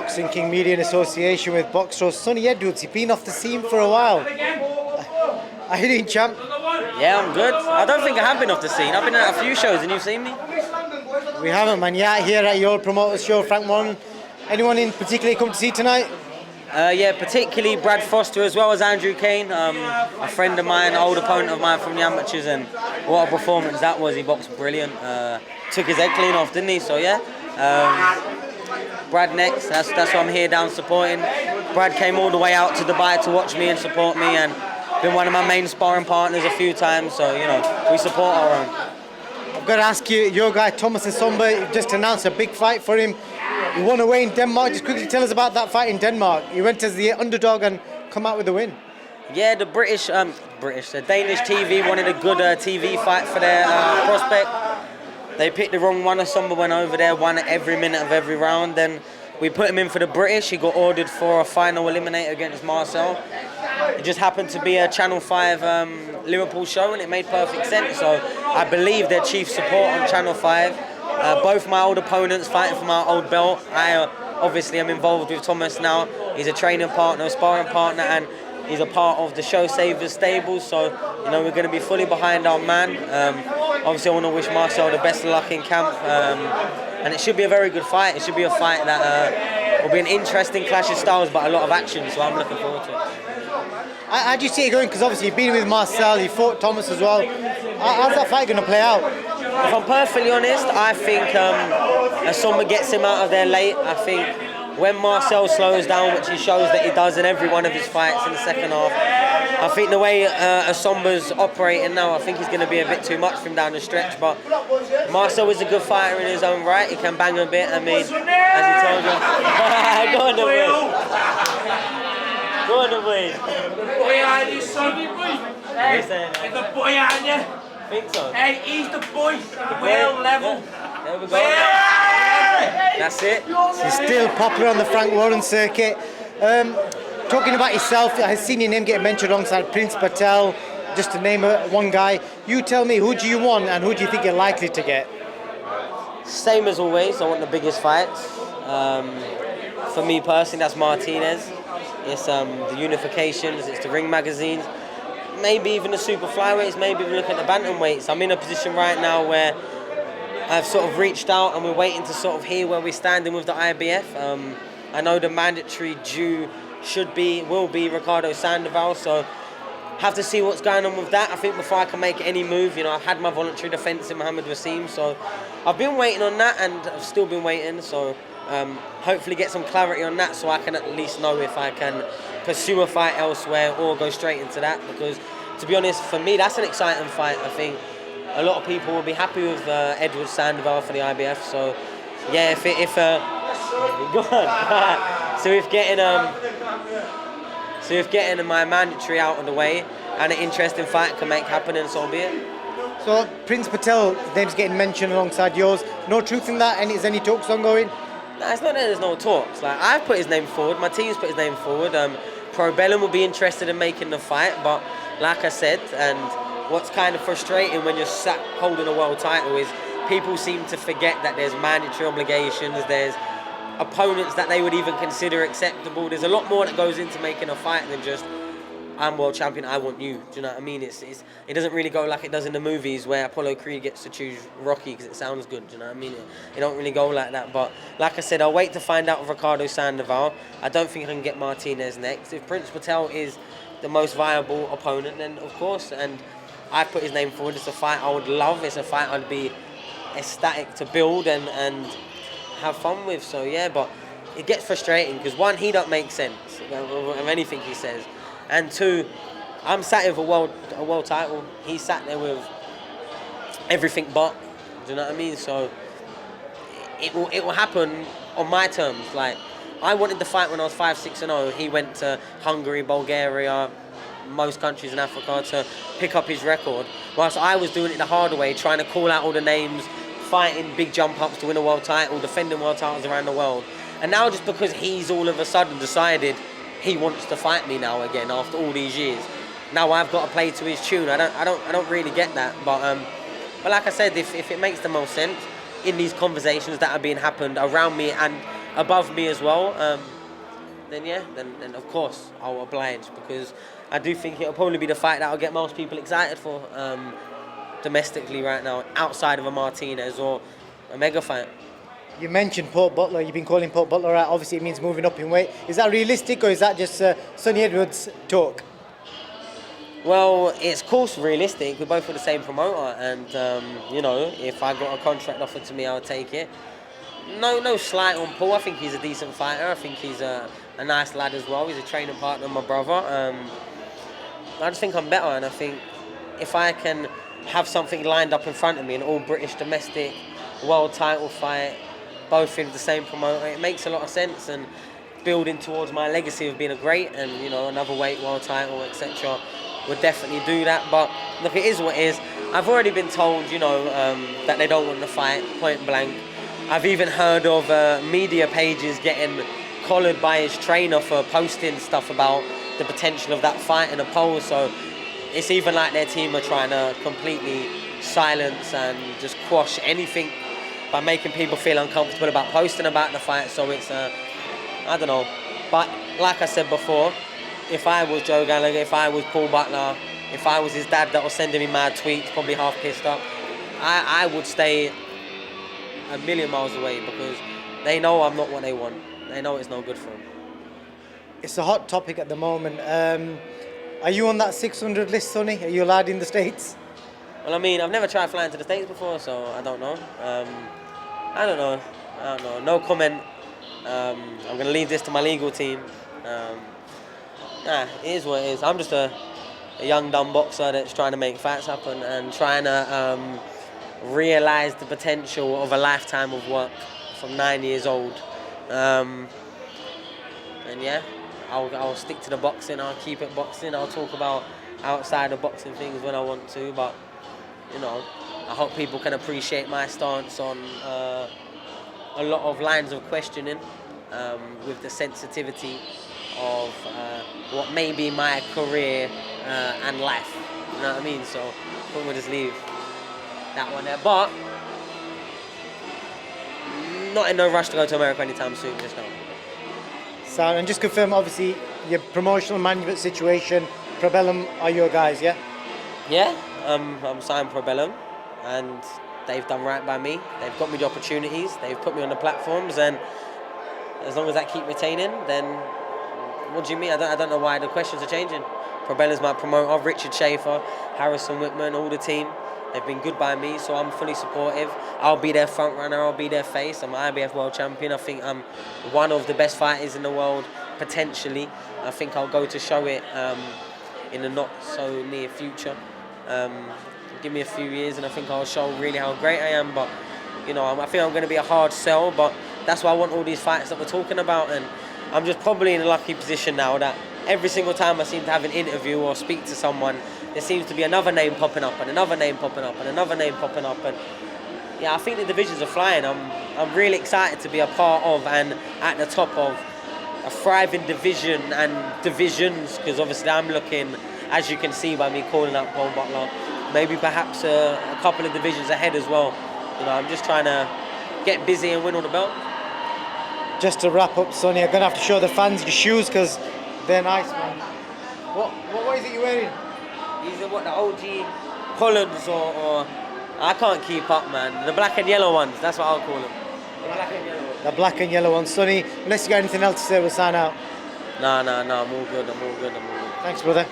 Boxing King Media in association with Boxer Sonny Edwards. You've been off the scene for a while. How you doing, champ? Yeah, I'm good. I don't think I have been off the scene. I've been at a few shows and you've seen me? We haven't, man. Yeah, here at your promoter's show, Frank Warren. Anyone in particular come to see tonight? Yeah, particularly Brad Foster as well as Andrew Kane, a friend of mine, old opponent of mine from the amateurs, and what a performance that was. He boxed brilliant. Took his head clean off, didn't he? So yeah. Brad next, that's why I'm here down supporting. Brad came all the way out to Dubai to watch me and support me, and been one of my main sparring partners a few times, so you know, we support our own. I've got to ask you, your guy Thomas Nsomba just announced a big fight for him. He won away in Denmark. Just quickly tell us about that fight in Denmark. He went as the underdog and come out with the win. Yeah, the Danish TV wanted a good TV fight for their prospect. They picked the wrong one. Nsomba went over there, won every minute of every round. Then we put him in for the British. He got ordered for a final eliminator against Marcel. It just happened to be a Channel 5 Liverpool show, and it made perfect sense. So I believe their chief support on Channel 5. Both my old opponents fighting for my old belt. I obviously am involved with Thomas now. He's a training partner, a sparring partner, and he's a part of the Show Savers stable. So, you know, we're going to be fully behind our man. Obviously, I want to wish Marcel the best of luck in camp. And it should be a very good fight. It should be a fight that will be an interesting clash of styles, but a lot of action. So I'm looking forward to it. How do you see it going? Because obviously you've been with Marcel, you fought Thomas as well. How's that fight going to play out? If I'm perfectly honest, I think Nsomba gets him out of there late. I think when Marcel slows down, which he shows that he does in every one of his fights in the second half, I think the way Nsomba's operating now, I think he's going to be a bit too much for him down the stretch. But Marcel is a good fighter in his own right. He can bang a bit. I mean, as he told you. Go on the way. Go on the way. Think so? Hey, he's the boy. World level. There we go. That's it. He's still popular on the Frank Warren circuit. Talking about yourself, I've seen your name get mentioned alongside Prince Patel, just to name one guy. You tell me, who do you want and who do you think you're likely to get? Same as always, I want the biggest fights. For me personally, that's Martinez. It's the unifications, it's the ring magazines, maybe even the super flyweights, maybe even look at the bantamweights. I'm in a position right now where I've sort of reached out and we're waiting to sort of hear where we're standing with the IBF. I know the mandatory due will be Ricardo Sandoval, so have to see what's going on with that. I think before I can make any move, you know, I've had my voluntary defence in Mohammed Wasim, so I've been waiting on that and I've still been waiting, so hopefully get some clarity on that so I can at least know if I can pursue a fight elsewhere or go straight into that, because to be honest, for me, that's an exciting fight. I think a lot of people will be happy with Edward Sandoval for the IBF, so yeah, if go on. So if getting my mandatory out of the way and an interesting fight can make happen, and so be it. So Prince Patel, his name's getting mentioned alongside yours. No truth in that? Is any talks ongoing? No, it's not that there's no talks. Like, I've put his name forward, my team's put his name forward. Pro Bellum will be interested in making the fight, but like I said, and what's kind of frustrating when you're sat holding a world title is people seem to forget that there's mandatory obligations, there's opponents that they would even consider acceptable. There's a lot more that goes into making a fight than just, I'm world champion, I want you. Do you know what I mean? It doesn't really go like it does in the movies where Apollo Creed gets to choose Rocky because it sounds good. Do you know what I mean? It don't really go like that. But like I said, I'll wait to find out with Ricardo Sandoval. I don't think I can get Martinez next. If Prince Patel is the most viable opponent, then of course. And I've put his name forward. It's a fight I would love. It's a fight I'd be ecstatic to build and have fun with. So yeah, but it gets frustrating because one, he don't make sense of anything he says. And two, I'm sat with a world title. He's sat there with everything but. Do you know what I mean? So it will happen on my terms. Like, I wanted the fight when I was 5-6-0. He went to Hungary, Bulgaria, most countries in Africa to pick up his record. Whilst I was doing it the hard way, trying to call out all the names, fighting big jump ups to win a world title, defending world titles around the world. And now just because he's all of a sudden decided he wants to fight me now again after all these years, now I've got to play to his tune. I don't really get that. But like I said, if it makes the most sense in these conversations that are being happened around me and above me as well, then of course I'll oblige, because I do think it'll probably be the fight that'll get most people excited for domestically right now, outside of a Martinez or a mega fight. You mentioned Port Butler. You've been calling Port Butler out. Obviously, it means moving up in weight. Is that realistic, or is that just Sonny Edwards' talk? Well, it's of course realistic. We're both with the same promoter, and if I got a contract offered to me, I would take it. No slight on Paul. I think he's a decent fighter. I think he's a nice lad as well. He's a training partner of my brother. I just think I'm better, and I think if I can have something lined up in front of me, an all British domestic world title fight, both in the same promoter, it makes a lot of sense, and building towards my legacy of being a great and another weight world title, etc. would definitely do that. But look, it is what it is. I've already been told that they don't want the fight, point blank. I've even heard of media pages getting collared by his trainer for posting stuff about the potential of that fight in a poll. So it's even like their team are trying to completely silence and just quash anything by making people feel uncomfortable about posting about the fight. So it's, I don't know. But like I said before, if I was Joe Gallagher, if I was Paul Butler, if I was his dad that was sending me mad tweets, probably half pissed up, I would stay a million miles away, because they know I'm not what they want. They know it's no good for them. It's a hot topic at the moment. Are you on that 600 list, Sonny? Are you allowed in the States? Well, I mean, I've never tried flying to the States before, so I don't know. I don't know. No comment. I'm going to leave this to my legal team. It is what it is. I'm just a young, dumb boxer that's trying to make fights happen and trying to realise the potential of a lifetime of work from 9 years old. And yeah, I'll stick to the boxing. I'll keep it boxing. I'll talk about outside of boxing things when I want to, but I hope people can appreciate my stance on a lot of lines of questioning, with the sensitivity of what may be my career and life. You know what I mean? So I think we'll just leave that one there. But not in no rush to go to America anytime soon, just now. So, and just confirm, obviously, your promotional management situation, Probellum are your guys, yeah? Yeah, I'm signed Probellum, and they've done right by me. They've got me the opportunities, they've put me on the platforms, and as long as I keep retaining, then what do you mean? I don't know why the questions are changing. Probellum's my promoter, Richard Schaefer, Harrison Whitman, all the team. They've been good by me, so I'm fully supportive. I'll be their front runner, I'll be their face. I'm an IBF world champion. I think I'm one of the best fighters in the world, potentially. I think I'll go to show it in the not so near future. Give me a few years and I think I'll show really how great I am. But I think I'm going to be a hard sell, but that's why I want all these fights that we're talking about. And I'm just probably in a lucky position now that every single time I seem to have an interview or speak to someone, there seems to be another name popping up and another name popping up and another name popping up. And yeah, I think the divisions are flying. I'm really excited to be a part of and at the top of a thriving division and divisions, because obviously I'm looking, as you can see by me calling out Paul Butler, maybe perhaps a couple of divisions ahead as well. I'm just trying to get busy and win all the belt. Just to wrap up, Sonny, I'm going to have to show the fans your shoes because they're nice, man. What is it you're wearing? These are what, the OG Hollands or I can't keep up, man. The black and yellow ones, that's what I'll call them. The black and yellow ones. The black and yellow ones. Sonny, unless you got anything else to say, we'll sign out. No, I'm all good. Thanks, brother.